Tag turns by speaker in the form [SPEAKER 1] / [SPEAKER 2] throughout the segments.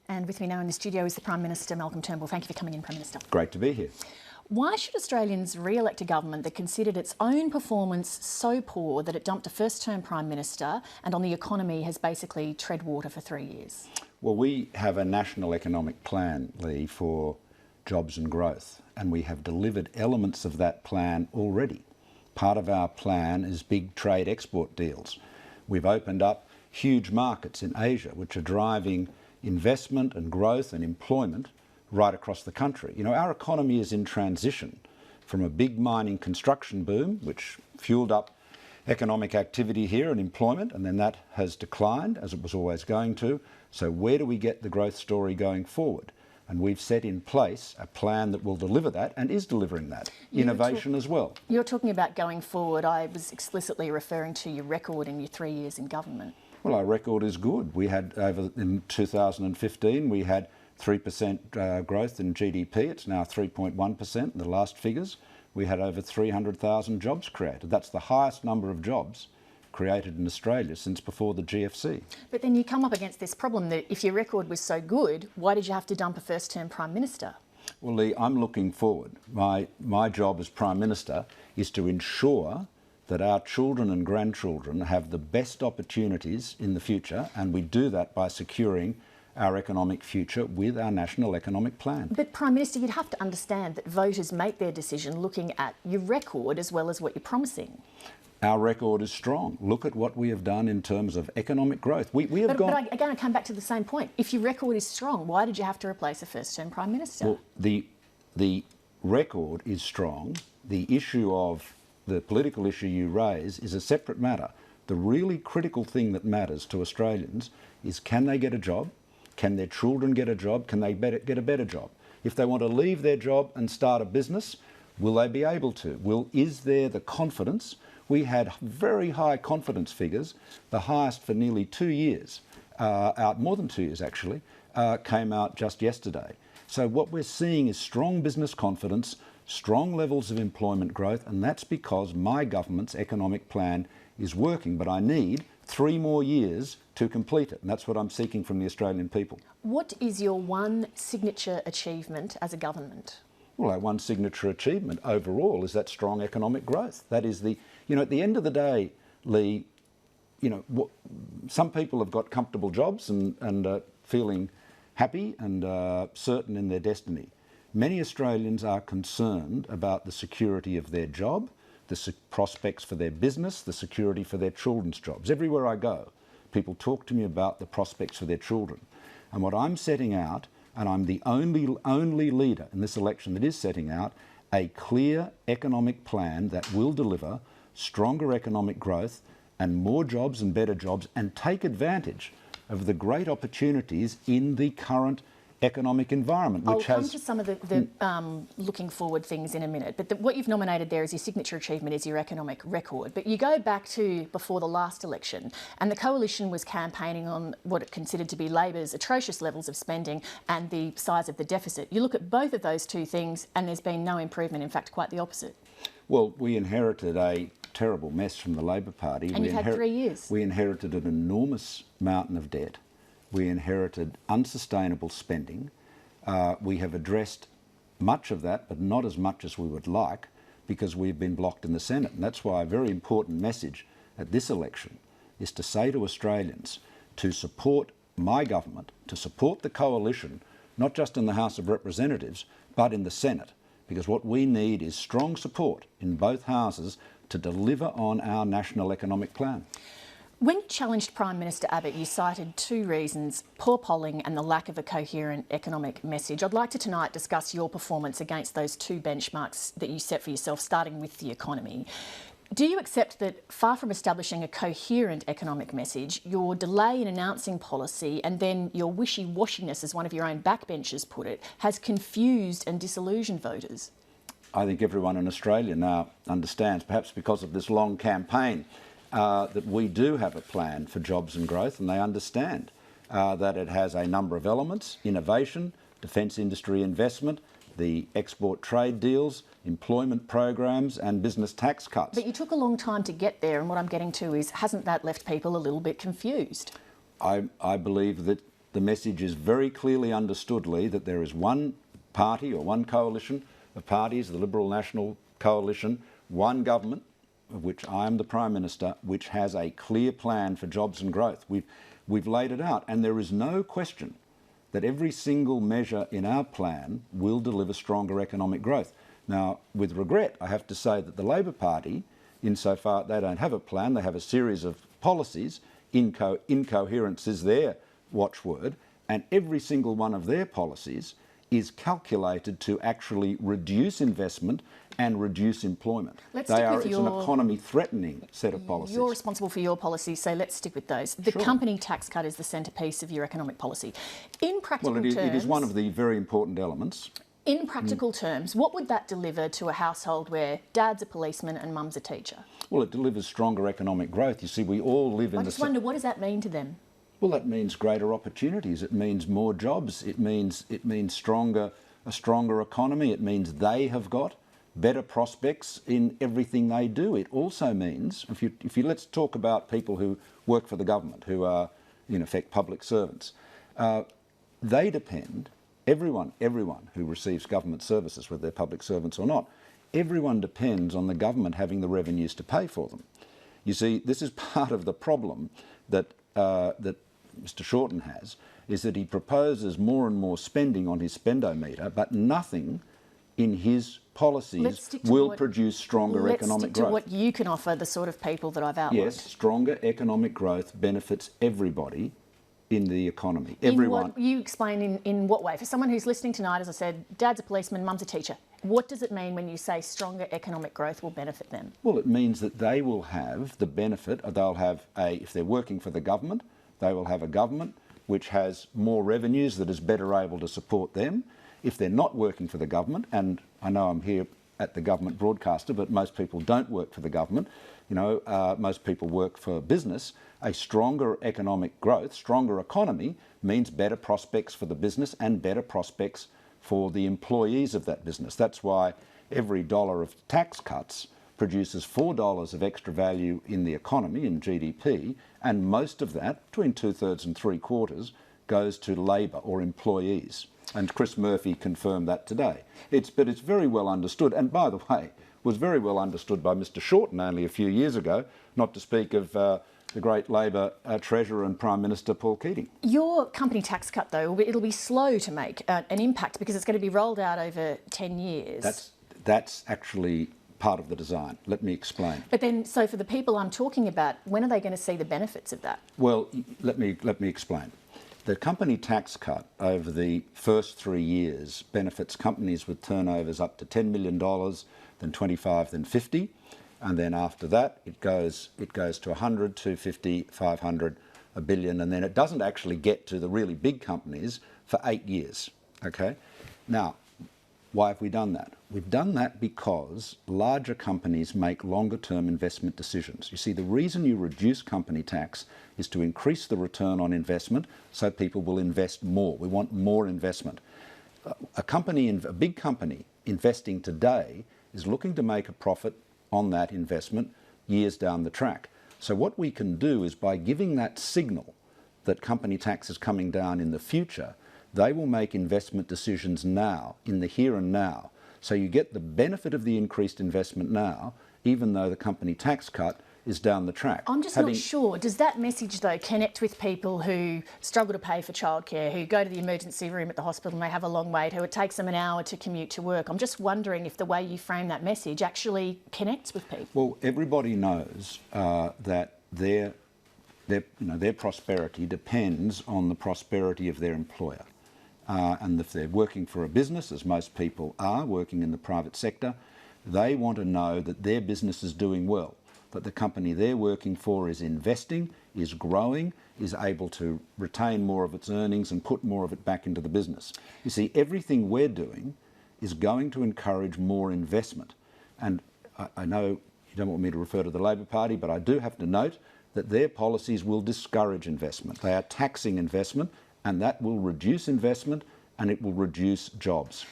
[SPEAKER 1] And with me now in the studio is the Prime Minister, Malcolm Turnbull. Thank you for coming in, Prime Minister.
[SPEAKER 2] Great to be here.
[SPEAKER 1] Why should Australians re-elect a government that considered its own performance so poor that it dumped a first-term Prime Minister and on the economy has basically tread water for 3 years?
[SPEAKER 2] Well, we have a national economic plan, Lee, for jobs and growth, and we have delivered elements of that plan already. Part of our plan is big trade export deals. We've opened up huge markets in Asia, which are driving investment and growth and employment right across the country. You know, our economy is in transition from a big mining construction boom, which fueled up economic activity here and employment, and then that has declined, as it was always going to. So where do we get the growth story going forward? And we've set in place a plan that will deliver that and is delivering that. Innovation as well.
[SPEAKER 1] You're talking about going forward. I was explicitly referring to your record in your 3 years in government.
[SPEAKER 2] Well, our record is good. We had in 2015, we had 3% growth in GDP. It's now 3.1%, the last figures. We had over 300,000 jobs created. That's the highest number of jobs created in Australia since before the GFC.
[SPEAKER 1] But then you come up against this problem that if your record was so good, why did you have to dump a first-term Prime Minister?
[SPEAKER 2] Well, Lee, I'm looking forward. My job as Prime Minister is to ensure that our children and grandchildren have the best opportunities in the future, and we do that by securing our economic future with our national economic plan.
[SPEAKER 1] But Prime Minister, you'd have to understand that voters make their decision looking at your record as well as what you're promising.
[SPEAKER 2] Our record is strong. Look at what we have done in terms of economic growth. But
[SPEAKER 1] again, I come back to the same point. If your record is strong, why did you have to replace a first-term Prime Minister?
[SPEAKER 2] Well, the record is strong. The issue of the political issue you raise is a separate matter. The really critical thing that matters to Australians is, can they get a job? Can their children get a job? Can they get a better job? If they want to leave their job and start a business, will they be able to? Is there the confidence? We had very high confidence figures, the highest for nearly 2 years, more than 2 years actually, came out just yesterday. So what we're seeing is strong business confidence, strong levels of employment growth, and that's because my government's economic plan is working. But I need 3 more years to complete it, and that's what I'm seeking from the Australian people.
[SPEAKER 1] What is your one signature achievement as a government?
[SPEAKER 2] Well, our one signature achievement overall is that strong economic growth. That is at the end of the day, Lee, some people have got comfortable jobs and feeling happy and certain in their destiny. Many Australians are concerned about the security of their job, the prospects for their business, the security for their children's jobs. Everywhere I go, people talk to me about the prospects for their children. And what I'm setting out, and I'm the only leader in this election that is setting out, a clear economic plan that will deliver stronger economic growth and more jobs and better jobs, and take advantage of the great opportunities in the current economic environment, which
[SPEAKER 1] I'll come to some of the looking forward things in a minute, but what you've nominated there as your signature achievement is your economic record. But you go back to before the last election, and the Coalition was campaigning on what it considered to be Labor's atrocious levels of spending and the size of the deficit. You look at both of those two things and there's been no improvement, in fact quite the opposite.
[SPEAKER 2] Well, we inherited a terrible mess from the Labor Party.
[SPEAKER 1] And you've had 3 years.
[SPEAKER 2] We inherited an enormous mountain of debt. We inherited unsustainable spending. We have addressed much of that, but not as much as we would like, because we've been blocked in the Senate. And that's why a very important message at this election is to say to Australians to support my government, to support the Coalition, not just in the House of Representatives, but in the Senate. Because what we need is strong support in both houses to deliver on our national economic plan.
[SPEAKER 1] When you challenged Prime Minister Abbott, you cited 2 reasons: poor polling and the lack of a coherent economic message. I'd like to tonight discuss your performance against those 2 benchmarks that you set for yourself, starting with the economy. Do you accept that, far from establishing a coherent economic message, your delay in announcing policy and then your wishy-washiness, as one of your own backbenchers put it, has confused and disillusioned voters?
[SPEAKER 2] I think everyone in Australia now understands, perhaps because of this long campaign, that we do have a plan for jobs and growth, and they understand that it has a number of elements: innovation, defence industry investment, the export trade deals, employment programs and business tax cuts.
[SPEAKER 1] But you took a long time to get there, and what I'm getting to is, hasn't that left people a little bit confused?
[SPEAKER 2] I believe that the message is very clearly understood, Lee, that there is one party or one coalition of parties, the Liberal National Coalition, one government, of which I am the Prime Minister, which has a clear plan for jobs and growth. We've laid it out, and there is no question that every single measure in our plan will deliver stronger economic growth. Now, with regret, I have to say that the Labor Party, insofar they don't have a plan, they have a series of policies. Incoherence is their watchword, and every single one of their policies is calculated to actually reduce investment and reduce employment.
[SPEAKER 1] It's an
[SPEAKER 2] economy-threatening set of policies.
[SPEAKER 1] You're responsible for your policies, so let's stick with those. The company tax cut is the centrepiece of your economic policy. In practical terms...
[SPEAKER 2] Well, it is one of the very important elements.
[SPEAKER 1] In practical terms, what would that deliver to a household where dad's a policeman and mum's a teacher? Well,
[SPEAKER 2] it delivers stronger economic growth. You see, we all live in
[SPEAKER 1] I just wonder, what does that mean to them?
[SPEAKER 2] Well, that means greater opportunities. It means more jobs. It means a stronger economy. It means they have got better prospects in everything they do. It also means, if you let's talk about people who work for the government, who are in effect public servants. They depend, everyone who receives government services, whether they're public servants or not, everyone depends on the government having the revenues to pay for them. You see, this is part of the problem that Mr Shorten has, is that he proposes more and more spending on his spendometer, but nothing in his policies will produce stronger economic growth.
[SPEAKER 1] Let's stick to what you can offer the sort of people that I've outlined.
[SPEAKER 2] Yes, stronger economic growth benefits everybody in the economy. Everyone.
[SPEAKER 1] You explain in what way? For someone who's listening tonight, as I said, dad's a policeman, mum's a teacher. What does it mean when you say stronger economic growth will benefit them?
[SPEAKER 2] Well, it means that they will have the benefit, they'll have if they're working for the government, they will have a government which has more revenues that is better able to support them. If they're not working for the government, and I know I'm here at the government broadcaster, but most people don't work for the government, most people work for business, a stronger economic growth, stronger economy means better prospects for the business and better prospects for the employees of that business. That's why every dollar of tax cuts produces $4 of extra value in the economy, in GDP, and most of that, between 2/3 and 3/4, goes to labour or employees. And Chris Murphy confirmed that today. But it's very well understood, and by the way, was very well understood by Mr Shorten only a few years ago, not to speak of the great Labor Treasurer and Prime Minister Paul Keating.
[SPEAKER 1] Your company tax cut, though, it'll be slow to make an impact because it's going to be rolled out over 10 years.
[SPEAKER 2] That's actually part of the design. Let me explain.
[SPEAKER 1] But then, so for the people I'm talking about, when are they going to see the benefits of that?
[SPEAKER 2] Well, let me explain. The company tax cut over the first 3 years benefits companies with turnovers up to $10 million, then 25, then 50. And then after that, it goes to 100, 250, 500, $1 billion, and then it doesn't actually get to the really big companies for 8 years. Okay? Now, why have we done that? We've done that because larger companies make longer-term investment decisions. You see, the reason you reduce company tax is to increase the return on investment so people will invest more. We want more investment. A big company investing today is looking to make a profit on that investment years down the track. So what we can do is, by giving that signal that company tax is coming down in the future, they will make investment decisions now, in the here and now. So you get the benefit of the increased investment now, even though the company tax cut is down the track.
[SPEAKER 1] I'm just not sure. Does that message, though, connect with people who struggle to pay for childcare, who go to the emergency room at the hospital and they have a long wait, who it takes them an hour to commute to work? I'm just wondering if the way you frame that message actually connects with people.
[SPEAKER 2] Well, everybody knows that their prosperity depends on the prosperity of their employer. And if they're working for a business, as most people are working in the private sector, they want to know that their business is doing well, that the company they're working for is investing, is growing, is able to retain more of its earnings and put more of it back into the business. You see, everything we're doing is going to encourage more investment. And I know you don't want me to refer to the Labor Party, but I do have to note that their policies will discourage investment. They are taxing investment, and that will reduce investment and it will reduce jobs.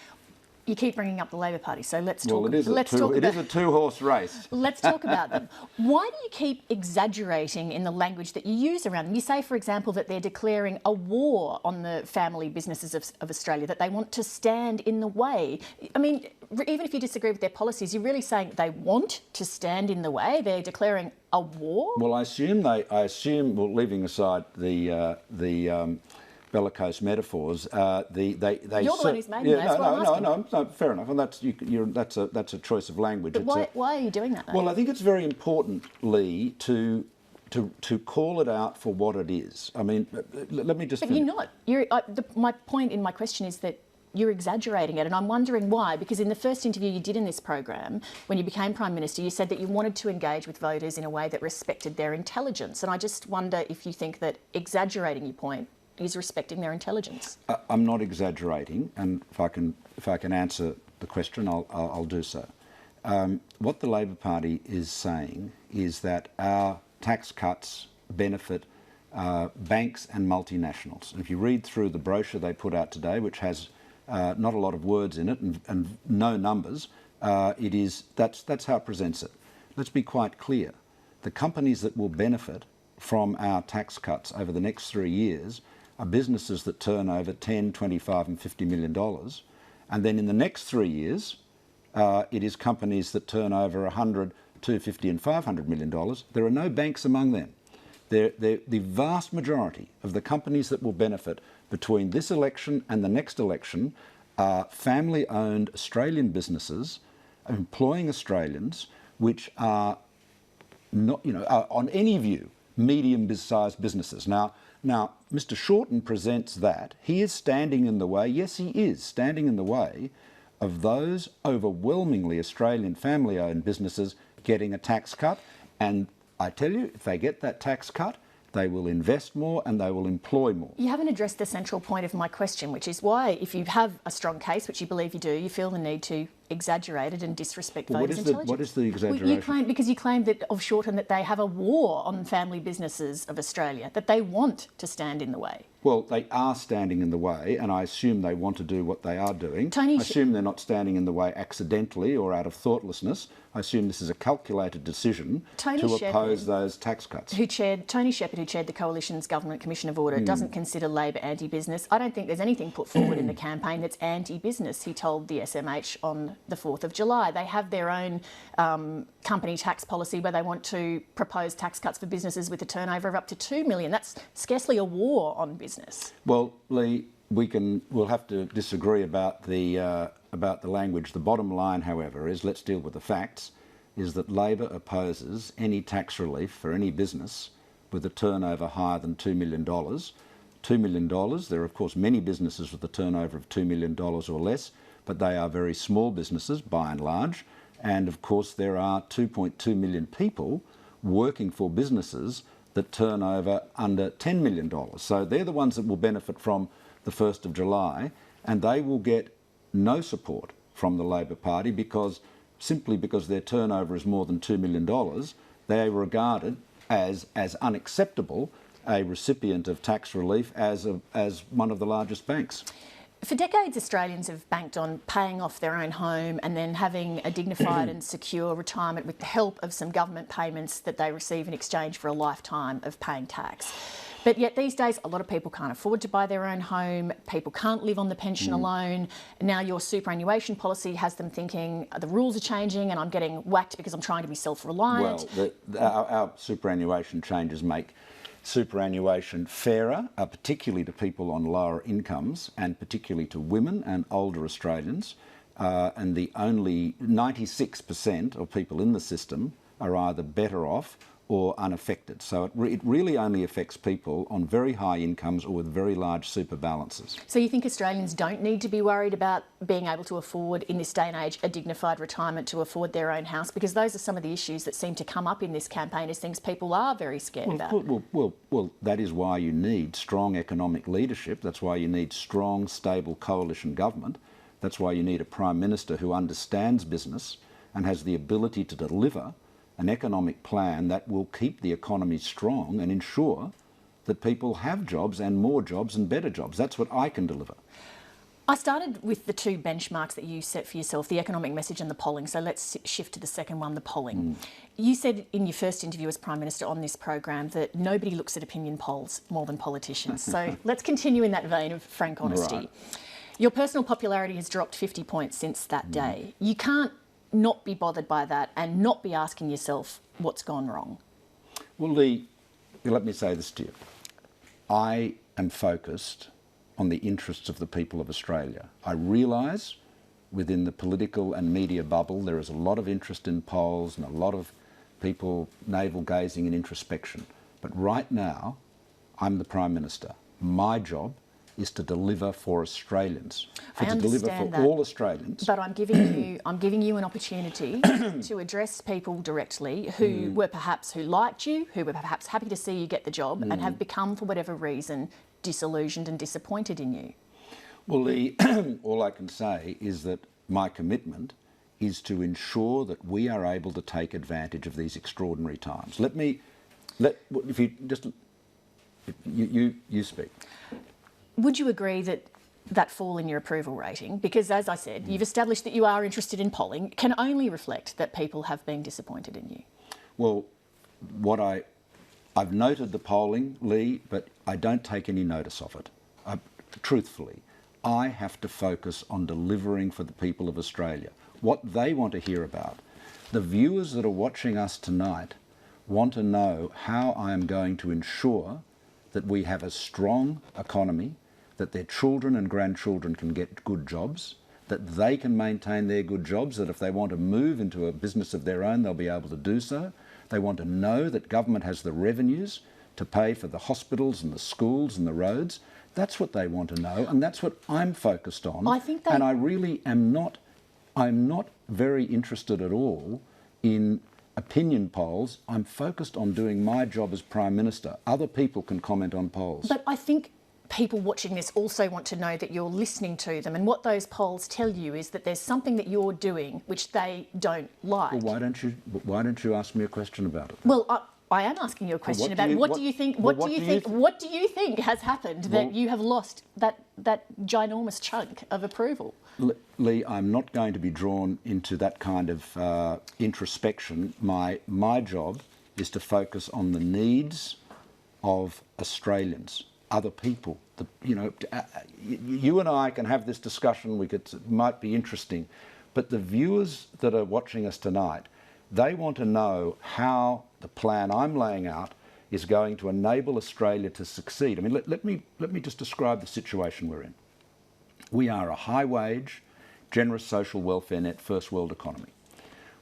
[SPEAKER 1] You keep bringing up the Labor Party, so let's talk.
[SPEAKER 2] Well, it is a two-horse race.
[SPEAKER 1] Let's talk about them. Why do you keep exaggerating in the language that you use around them? You say, for example, that they're declaring a war on the family businesses of Australia, that they want to stand in the way. I mean, even if you disagree with their policies, you're really saying they want to stand in the way. They're declaring a war.
[SPEAKER 2] Well, I assume, well, leaving aside the bellicose metaphors, You're
[SPEAKER 1] the one who's made them.
[SPEAKER 2] No, fair enough, and that's a choice of language.
[SPEAKER 1] But why are you doing that, though?
[SPEAKER 2] Well, I think it's very important, Lee, to call it out for what it is. I mean, let me just.
[SPEAKER 1] But you're not. My point in my question is that you're exaggerating it, and I'm wondering why. Because in the first interview you did in this program, when you became Prime Minister, you said that you wanted to engage with voters in a way that respected their intelligence, and I just wonder if you think that exaggerating your point is respecting their intelligence.
[SPEAKER 2] I'm not exaggerating, and if I can answer the question, I'll do so. What the Labor Party is saying is that our tax cuts benefit banks and multinationals. And if you read through the brochure they put out today, which has not a lot of words in it and no numbers, that's how it presents it. Let's be quite clear. The companies that will benefit from our tax cuts over the next 3 years are businesses that turn over $10, $25 and $50 million. And then in the next 3 years, it is companies that turn over $100, $250 and $500 million. There are no banks among them. The vast majority of the companies that will benefit between this election and the next election are family-owned Australian businesses employing Australians, which are not, are on any view, medium-sized businesses. Now, Mr. Shorten presents that he is standing in the way. Yes, he is standing in the way of those overwhelmingly Australian family-owned businesses getting a tax cut. And I tell you, if they get that tax cut, they will invest more and they will employ more.
[SPEAKER 1] You haven't addressed the central point of my question, which is why, if you have a strong case, which you believe you do, you feel the need to exaggerate it and disrespect voters' intelligence.
[SPEAKER 2] What is the exaggeration?
[SPEAKER 1] Well, you claim that of Shorten that they have a war on family businesses of Australia, that they want to stand in the way.
[SPEAKER 2] Well, they are standing in the way, and I assume they want to do what they are doing. I assume they're not standing in the way accidentally or out of thoughtlessness. I assume this is a calculated decision to oppose those tax cuts.
[SPEAKER 1] Tony Shepherd, who chaired the Coalition's Government Commission of Order, doesn't consider Labor anti-business. I don't think there's anything put forward in the campaign that's anti-business, he told the SMH on the 4th of July. They have their own company tax policy where they want to propose tax cuts for businesses with a turnover of up to $2 million. That's scarcely a war on business.
[SPEAKER 2] Well, Lee, we'll have to disagree about the language. The bottom line, however, is, let's deal with the facts, is that Labor opposes any tax relief for any business with a turnover higher than $2 million. $2 million, there are of course many businesses with a turnover of $2 million or less, but they are very small businesses by and large. And of course there are 2.2 million people working for businesses that turn over under $10 million. So they're the ones that will benefit from the 1st of July, and they will get no support from the Labor Party simply because their turnover is more than $2 million. They are regarded as unacceptable a recipient of tax relief as one of the largest banks.
[SPEAKER 1] For decades, Australians have banked on paying off their own home and then having a dignified and secure retirement with the help of some government payments that they receive in exchange for a lifetime of paying tax. But yet these days, a lot of people can't afford to buy their own home. People can't live on the pension alone. Now your superannuation policy has them thinking the rules are changing and I'm getting whacked because I'm trying to be self-reliant.
[SPEAKER 2] Well, our superannuation changes make superannuation fairer, particularly to people on lower incomes and particularly to women and older Australians. And the only 96% of people in the system are either better off or unaffected. So it really only affects people on very high incomes or with very large super balances.
[SPEAKER 1] So you think Australians don't need to be worried about being able to afford, in this day and age, a dignified retirement, to afford their own house? Because those are some of the issues that seem to come up in this campaign as things people are very scared about.
[SPEAKER 2] Well, that is why you need strong economic leadership. That's why you need strong, stable coalition government. That's why you need a Prime Minister who understands business and has the ability to deliver an economic plan that will keep the economy strong and ensure that people have jobs and more jobs and better jobs. That's what I can deliver.
[SPEAKER 1] I started with the two benchmarks that you set for yourself, the economic message and the polling. So let's shift to the second one, the polling. You said in your first interview as Prime Minister on this program that nobody looks at opinion polls more than politicians. So let's continue in that vein of frank honesty.
[SPEAKER 2] Right.
[SPEAKER 1] Your personal popularity has dropped 50 points since that day. You can't not be bothered by that and not be asking yourself what's gone wrong.
[SPEAKER 2] Well, Lee, let me say this to you. I am focused on the interests of the people of Australia. I realise within the political and media bubble there is a lot of interest in polls and a lot of people navel-gazing and introspection. But right now, I'm the Prime Minister. My job is to deliver for Australians, to deliver for all Australians.
[SPEAKER 1] But I'm giving you an opportunity to address people directly who liked you, who were perhaps happy to see you get the job and have become, for whatever reason, disillusioned and disappointed in you.
[SPEAKER 2] Well, Lee, all I can say is that my commitment is to ensure that we are able to take advantage of these extraordinary times. You speak.
[SPEAKER 1] Would you agree that fall in your approval rating, because as I said, you've established that you are interested in polling, can only reflect that people have been disappointed in you?
[SPEAKER 2] Well, I've noted the polling, Lee, but I don't take any notice of it. Truthfully, I have to focus on delivering for the people of Australia what they want to hear about. The viewers that are watching us tonight want to know how I am going to ensure that we have a strong economy, that their children and grandchildren can get good jobs, that they can maintain their good jobs, that if they want to move into a business of their own, they'll be able to do so. They want to know that government has the revenues to pay for the hospitals and the schools and the roads. That's what they want to know, and that's what I'm focused on. And I really am not, I'm not very interested at all in opinion polls. I'm focused on doing my job as Prime Minister. Other people can comment on polls.
[SPEAKER 1] But I think people watching this also want to know that you're listening to them, and what those polls tell you is that there's something that you're doing which they don't like.
[SPEAKER 2] Well, why don't you ask me a question about it?
[SPEAKER 1] Well, I am asking you a question about what do you think has happened that you have lost that ginormous chunk of approval?
[SPEAKER 2] Lee, I'm not going to be drawn into that kind of introspection. My job is to focus on the needs of Australians, other people. You and I can have this discussion. It might be interesting, but the viewers that are watching us tonight, they want to know how the plan I'm laying out is going to enable Australia to succeed. I mean, let me just describe the situation we're in. We are a high-wage, generous social welfare net first world economy.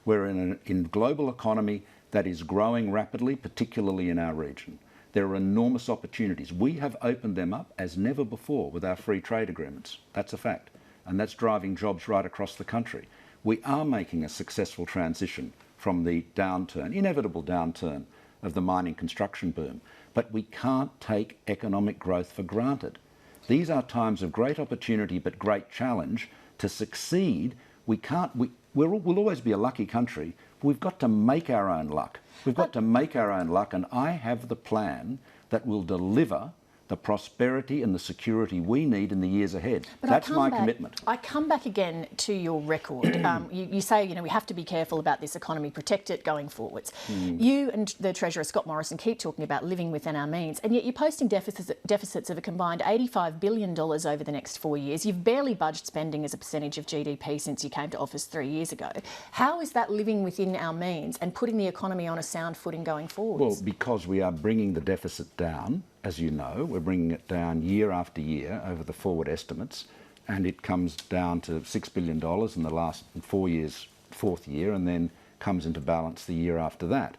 [SPEAKER 2] We're in a global economy that is growing rapidly, particularly in our region. There are enormous opportunities. We have opened them up as never before with our free trade agreements. That's a fact. And that's driving jobs right across the country. We are making a successful transition from the inevitable downturn of the mining construction boom. But we can't take economic growth for granted. These are times of great opportunity but great challenge. To succeed, we'll always be a lucky country. We've got to make our own luck. We've got to make our own luck, and I have the plan that will deliver the prosperity and the security we need in the years ahead. That's my commitment.
[SPEAKER 1] I come back again to your record. You say, we have to be careful about this economy, protect it going forwards. You and the Treasurer, Scott Morrison, keep talking about living within our means, and yet you're posting deficits of a combined $85 billion over the next 4 years. You've barely budged spending as a percentage of GDP since you came to office 3 years ago. How is that living within our means and putting the economy on a sound footing going forwards?
[SPEAKER 2] Well, because we are bringing the deficit down. As you know, we're bringing it down year after year over the forward estimates, and it comes down to $6 billion in the last 4 years, fourth year, and then comes into balance the year after that.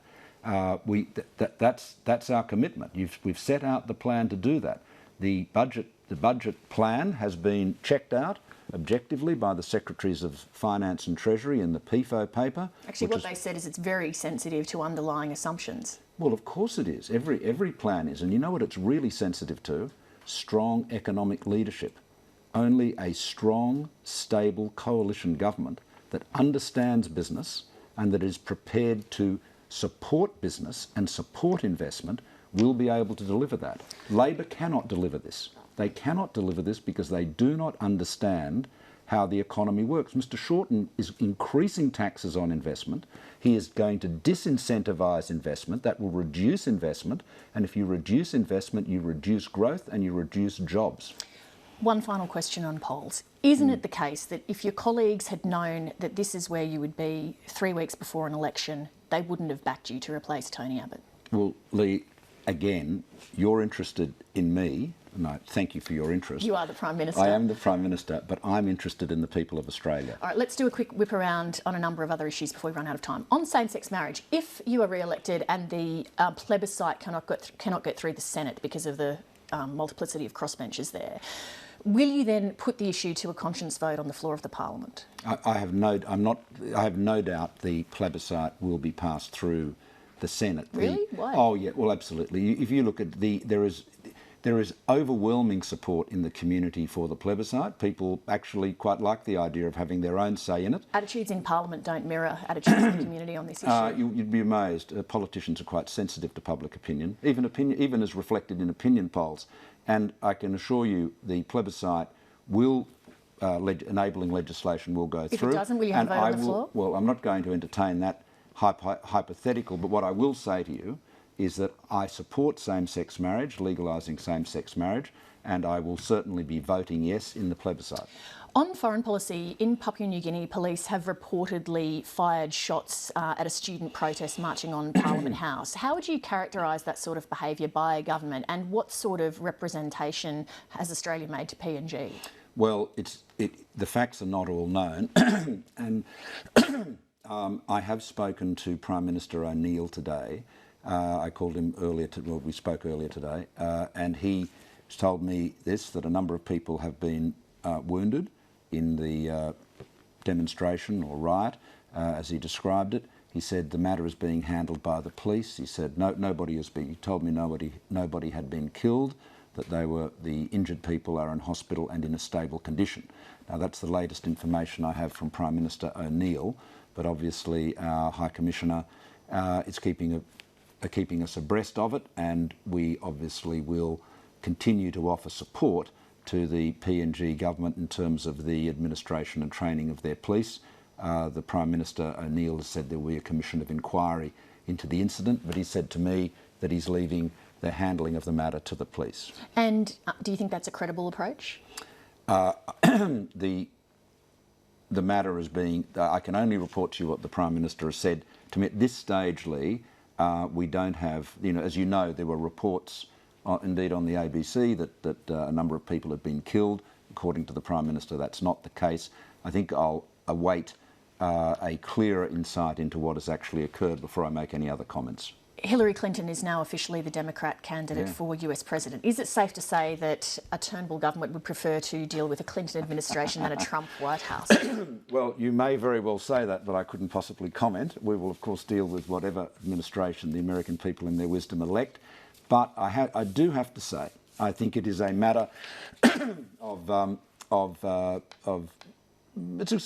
[SPEAKER 2] That's our commitment. We've set out the plan to do that. The budget plan has been checked out objectively by the Secretaries of Finance and Treasury in the PIFO paper.
[SPEAKER 1] Actually, what they said is it's very sensitive to underlying assumptions.
[SPEAKER 2] Well, of course it is. Every plan is. And you know what it's really sensitive to? Strong economic leadership. Only a strong, stable coalition government that understands business and that is prepared to support business and support investment will be able to deliver that. Labor cannot deliver this. They cannot deliver this because they do not understand how the economy works. Mr Shorten is increasing taxes on investment. He is going to disincentivise investment. That will reduce investment. And if you reduce investment, you reduce growth and you reduce jobs.
[SPEAKER 1] One final question on polls. Isn't it the case that if your colleagues had known that this is where you would be 3 weeks before an election, they wouldn't have backed you to replace Tony Abbott?
[SPEAKER 2] Well, Lee, again, you're interested in me, and I thank you for your interest.
[SPEAKER 1] You are the Prime Minister.
[SPEAKER 2] I am the Prime Minister, but I'm interested in the people of Australia.
[SPEAKER 1] All right, let's do a quick whip around on a number of other issues before we run out of time. On same-sex marriage, if you are re-elected and the plebiscite cannot get through the Senate because of the multiplicity of crossbenchers there, will you then put the issue to a conscience vote on the floor of the Parliament?
[SPEAKER 2] I have no doubt the plebiscite will be passed through the Senate.
[SPEAKER 1] Really? Why?
[SPEAKER 2] Oh yeah, well absolutely. If you look at there is overwhelming support in the community for the plebiscite. People actually quite like the idea of having their own say in it.
[SPEAKER 1] Attitudes in Parliament don't mirror attitudes in the community on this issue.
[SPEAKER 2] You'd be amazed. Politicians are quite sensitive to public opinion, even as reflected in opinion polls. And I can assure you the plebiscite will, enabling legislation will go through.
[SPEAKER 1] If it doesn't, will you have a vote on the floor?
[SPEAKER 2] Well, I'm not going to entertain that hypothetical, but what I will say to you is that I support same-sex marriage, legalising same-sex marriage, and I will certainly be voting yes in the plebiscite.
[SPEAKER 1] On foreign policy, in Papua New Guinea, police have reportedly fired shots at a student protest marching on Parliament House. How would you characterise that sort of behaviour by a government, and what sort of representation has Australia made to PNG?
[SPEAKER 2] Well, the facts are not all known, and I have spoken to Prime Minister O'Neill today. I called him earlier. We spoke earlier today, and he told me that a number of people have been wounded in the demonstration or riot, as he described it. He said the matter is being handled by the police. He said he told me nobody had been killed, that the injured people are in hospital and in a stable condition. Now that's the latest information I have from Prime Minister O'Neill, but obviously our High Commissioner is keeping us abreast of it, and we obviously will continue to offer support to the PNG government in terms of the administration and training of their police. The Prime Minister O'Neill has said there will be a commission of inquiry into the incident, but he said to me that he's leaving the handling of the matter to the police.
[SPEAKER 1] And do you think that's a credible approach?
[SPEAKER 2] The matter is being... I can only report to you what the Prime Minister has said to me. At this stage, Lee, we don't have... as you know, there were reports, indeed on the ABC, that a number of people have been killed. According to the Prime Minister, that's not the case. I think I'll await a clearer insight into what has actually occurred before I make any other comments.
[SPEAKER 1] Hillary Clinton is now officially the Democrat candidate for US President. Is it safe to say that a Turnbull government would prefer to deal with a Clinton administration than a Trump White House?
[SPEAKER 2] Well, you may very well say that, but I couldn't possibly comment. We will, of course, deal with whatever administration the American people in their wisdom elect. But I do have to say, I think it is a matter it's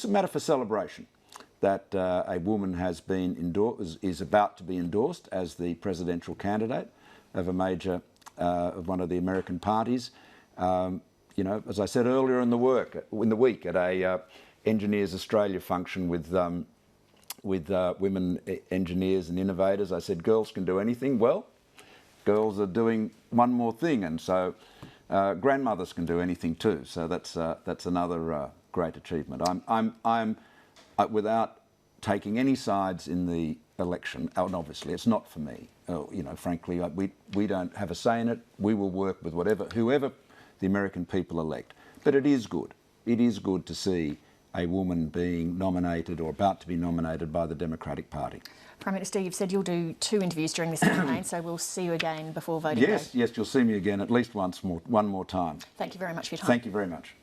[SPEAKER 2] a matter for celebration that a woman has been is about to be endorsed as the presidential candidate of a major of one of the American parties. As I said earlier in the week at a Engineers Australia function with women engineers and innovators, I said girls can do anything. Well, girls are doing one more thing, and so grandmothers can do anything too. So that's another great achievement. I'm without taking any sides in the election, and obviously it's not for me. Frankly, we don't have a say in it. We will work with whoever the American people elect. But it is good. It is good to see a woman being nominated or about to be nominated by the Democratic Party.
[SPEAKER 1] Prime Minister, you've said you'll do 2 interviews during this campaign, so we'll see you again before voting day.
[SPEAKER 2] Yes, you'll see me again at least one more time.
[SPEAKER 1] Thank you very much for your time.
[SPEAKER 2] Thank you very much.